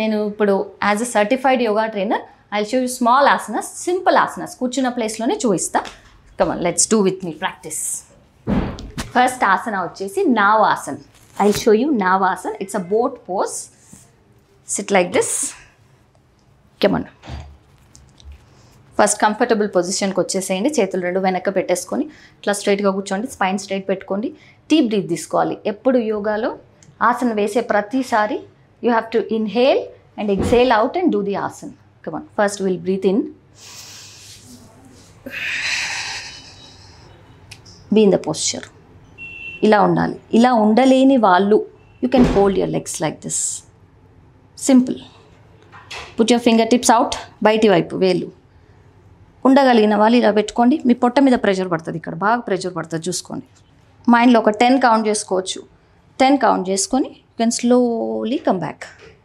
నేను ఇప్పుడు as a certified yoga trainer I show you small asanas, simple asanas, కూర్చున్న ప్లేస్లోనే చూపిస్తా. Come on, let's do with me practice. First asana వచ్చేసి Navasan. I show you Navasan. It's a boat pose. Sit like this. Come on. First comfortable పొజిషన్కి వచ్చేసేయండి. చేతులు రెండు వెనక్కి పెట్టేసుకొని ఇట్లా స్ట్రైట్గా కూర్చోండి. స్పైన్ స్ట్రైట్ పెట్టుకోండి. డీప్ బ్రీత్ తీసుకోవాలి. ఎప్పుడు యోగాలో ఆసన వేసే ప్రతిసారి you have to inhale and exhale out and do the asan. Come on. First will breathe in. Be in the posture. ఇలా ఉండాలి. ఇలా ఉండలేని వాళ్ళు you can hold your legs like this. Simple. Put your finger tips out. బయటి వైపు వేలు. ఉండగలిగిన వాళ్ళు ఇలా పెట్టుకోండి. మీ పొట్ట మీద ప్రెషర్ పడుతుంది. ఇక్కడ బాగా ప్రెషర్ పడుతుంది, చూసుకోండి. మైండ్లో ఒక 10 కౌంట్ చేసుకోవచ్చు. 10 కౌంట్ చేసుకొని you can slowly come back.